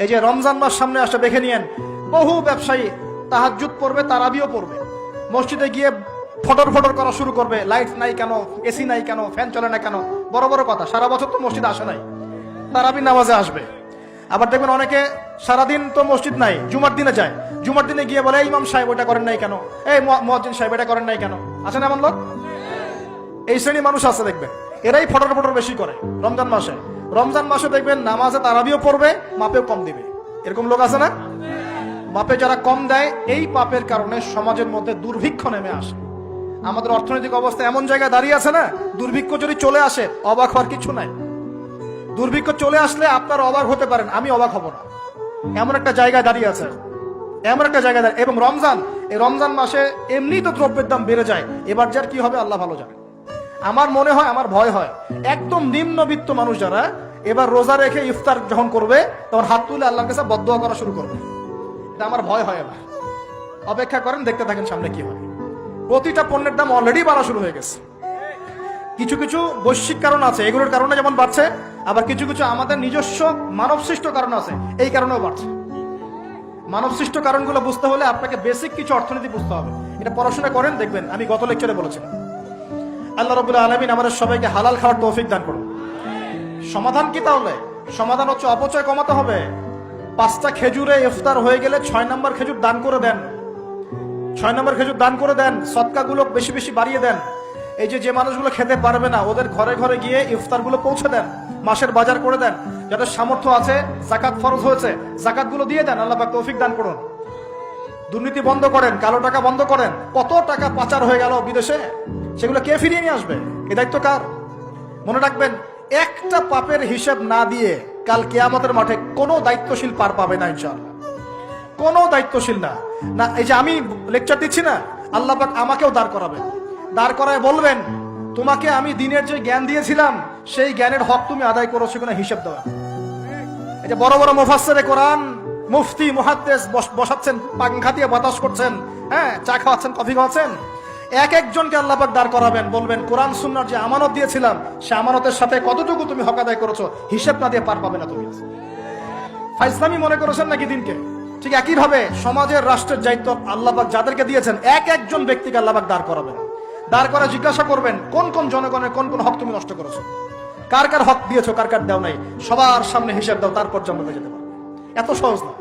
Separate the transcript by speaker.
Speaker 1: এই যে রমজান মাস সামনে আসে দেখে নিয়েন, বহু ব্যবসায়ী তাহাজ্জুদ পড়বে, তারাবিও পড়বে, মসজিদে গিয়ে ফটর ফটর করা শুরু করবে, লাইট নাই কেন, এসি নাই কেন, ফ্যান চলে না কেন, বড় বড় কথা। সারা বছর তো মসজিদে আসে নাই, তারাবি নামাজে আসবে। আবার দেখবেন অনেকে সারাদিন তো মসজিদ নাই, জুমার দিনে যায়, জুমার দিনে গিয়ে বলে ইমাম সাহেব ওটা করেন নাই কেন, এই মুয়াজ্জিন সাহেব এটা করেন নাই কেন। আছে না এমন লোক? এই শ্রেণী মানুষ আছে দেখবেন, এরাই ফটর ফটর বেশি করে রমজান মাসে। রমজান মাসে দেখবেন নামাজে তারাবিও পড়বে, মাপেও কম দিবে। এরকম লোক আছে না? মাপে যারা কম দেয়, এই পাপের কারণে সমাজের মধ্যে দুর্ভিক্ষ নেমে আসে। আমাদের অর্থনৈতিক অবস্থা এমন জায়গায় দাঁড়িয়ে আছে না, দুর্ভিক্ষ যদি চলে আসে অবাক হওয়ার কিছু নাই। দুর্ভিক্ষ চলে আসলে আপনার অবাক হতে পারেন, আমি অবাক হব না। এমন একটা জায়গায় দাঁড়িয়ে আছে, এমন একটা জায়গায় দাঁড়িয়ে। এবং রমজান, এই রমজান মাসে এমনি তো দ্রব্যের দাম বেড়ে যায়, এবার যার কি হবে আল্লাহ ভালো জানে। আমার মনে হয়, আমার ভয় হয়, একদম নিম্নবিত্ত মানুষ যারা এবার রোজা রেখে ইফতার যখন করবে তখন হাত তুলে আল্লাহর কাছে বদদোয়া করা শুরু করবে। এটা আমার ভয় হয়। এবার অপেক্ষা করেন, দেখতে থাকেন সামনে কি হয়। প্রতিটা পণ্যের দাম অলরেডি বাড়া শুরু হয়ে গেছে। কিছু কিছু বৈশ্বিক কারণ আছে, এগুলোর কারণে যেমন বাড়ছে, আবার কিছু কিছু আমাদের নিজস্ব মানব সৃষ্ট কারণ আছে, এই কারণেও বাড়ছে। মানব সৃষ্ট কারণগুলো বুঝতে হলে আপনাকে বেসিক কিছু অর্থনীতি বুঝতে হবে। এটা পড়াশোনা করেন, দেখবেন আমি গত লেকচারে বলেছিলাম। আল্লাহ রাব্বুল আলামিন আমাদের সবাইকে হালাল খাওয়ার তৌফিক দান করুন। সমাধান কি তাহলে? সমাধান হচ্ছে অপচয় কমাতে হবে। 5টা খেজুরে ইফতার হয়ে গেলে 6 নম্বর খেজুর দান করে দেন, 6 নম্বর খেজুর দান করে দেন। সদকাগুলো বেশি বেশি বাড়িয়ে দেন। এই যে মানুষগুলো খেতে পারবে না, ওদের ঘরে ঘরে গিয়ে ইফতারগুলো পৌঁছে দেন, মাসের বাজার করে দেন। যাদের সামর্থ্য আছে, জাকাত ফরজ হয়েছে, জাকাতগুলো দিয়ে দেন। আল্লাহ পাক তৌফিক দান করুন। দুর্নীতি বন্ধ করেন, কালো টাকা বন্ধ করেন। কত টাকা পাচার হয়ে গেল বিদেশে, সেগুলো কে ফিরিয়ে নিয়ে আসবে? এই দায়িত্ব কার? মনে রাখবেন, একটা পাপের হিসাব না দিয়ে কাল কিয়ামতের মাঠে কোনো দায়িত্বশীল পার পাবে না ইনশাআল্লাহ। কোনো দায়িত্বশীল না। না, এই যে আমি লেকচার দিচ্ছি না, আল্লাহ পাক আমাকেও দাঁড় করাবেন। দাঁড় করায় বলবেন, তোমাকে আমি দিনের যে জ্ঞান দিয়েছিলাম সেই জ্ঞানের হক তুমি আদায় করেছো কিনা হিসাব দেওয়া। এই যে বড় বড় মুফাসসিরে কোরআন, মুফতি, মুহাদ্দিস বসাচ্ছেন, পাংখা দিয়ে বাতাস করছেন, হ্যাঁ, চা খাওয়াচ্ছেন, কফি খাওয়াচ্ছেন। এক একজনকে আল্লাহ পাক দাঁড় করাবেন, বলবেন কোরআন সুন্নাহর যে আমানত দিয়েছিলাম সে আমানতের সাথে কতটুকু তুমি হক আদায় করেছো, হিসাব না দিয়ে পার পাবে না তুমি। ফাইজলামি মনে করেছেন নাকি দিনকে? ঠিক একইভাবে সমাজের, রাষ্ট্রের দায়িত্ব আল্লাহ পাক যাদেরকে দিয়েছেন, এক একজন ব্যক্তিকে আল্লাহ পাক দাঁড় করাবেন। দাঁড় করে জিজ্ঞাসা করবেন, কোন কোন জনগণের কোন কোন হক তুমি নষ্ট করেছো, কার কার হক দিয়েছো, কার কার দাও নাই, সবার সামনে হিসাব দাও, তারপর জান্নাতে যেতে পারবে। এত সহজ না।